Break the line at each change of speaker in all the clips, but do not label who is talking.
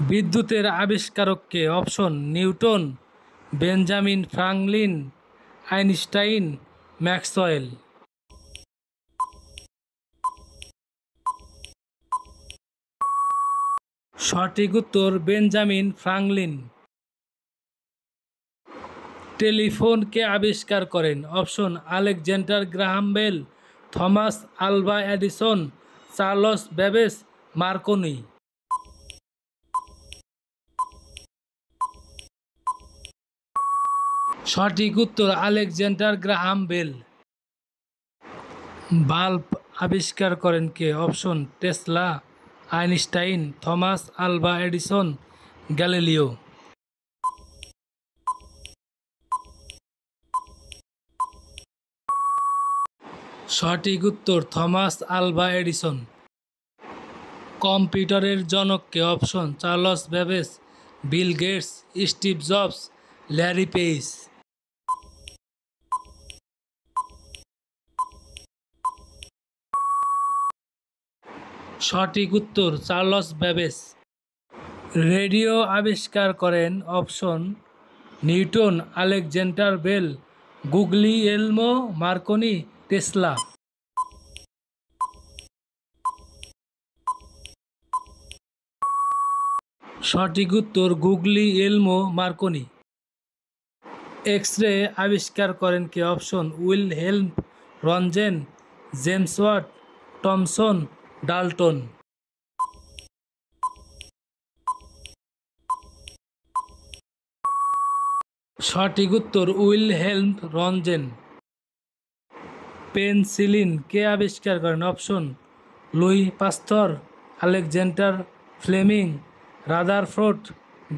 বিদ্যুতের আবিষ্কারক কে? Option: Newton, Benjamin Franklin, Einstein, Maxwell. সঠিক উত্তর বেঞ্জামিন ফ্রাঙ্কলিন। টেলিফোন কে আবিষ্কার করেন? Option: Alexander Graham Bell, Thomas Alva Edison, Charles Babbage, Marconi. সঠিক উত্তর আলেকজান্ডার গ্রাহাম বেল। বাল্ব আবিষ্কার করেন কে? Option: Tesla, Einstein, Thomas Alva Edison, Galileo. সঠিক উত্তর থমাস আলভা এডিসন। কম্পিউটারের জনক কে? Option: Charles Babbage, Bill Gates, Steve Jobs, Larry Page. সঠিক উত্তর চার্লস ব্যাবেজ। রেডিও আবিষ্কার করেন? Option: Newton, Alexander bell, Guglielmo Marconi, Tesla. সঠিক উত্তর গুগলিয়েলমো মার্কনি। এক্স রে আবিষ্কার করেন কে? Option: Wilhelm Roentgen, James Watt, Thomson, Dalton. সঠিক উত্তর উইলহেলম রনজেন। পেনসিলিন কে আবিষ্কার করেন? Option: Louis Pasteur, Alexander Fleming, Rutherford,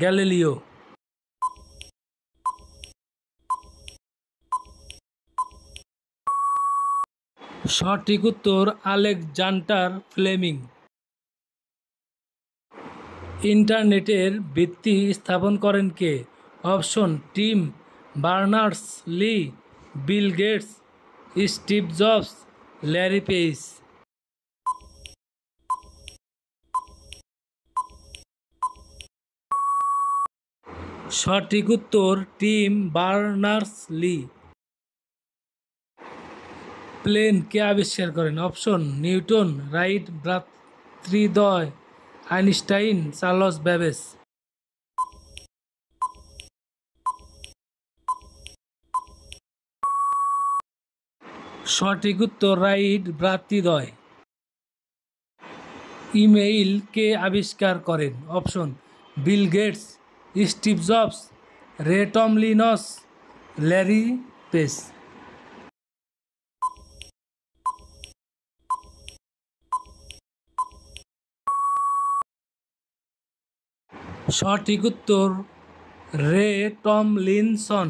Galileo. সঠিক উত্তর আলেকজান্ডার ফ্লেমিং। ইন্টারনেটের ভিত্তি স্থাপন করেন কে? Option: Tim Berners Lee, Bill Gates, Steve Jobs, Larry Page. সঠিক উত্তর টিম বার্নার্স লি। প্লেন কে আবিষ্কার করেন? অপশন: নিউটন, রাইট ভ্রাতৃদ্বয়, আইনস্টাইন, চার্লস ব্যাবেজ। সঠিক উত্তর রাইট ভ্রাতৃদ্বয়। ইমেইল কে আবিষ্কার করেন? Option: Bill Gates, Steve Jobs, Ray Tomlinson, Larry page. সঠিক উত্তর রে টমলিনসন।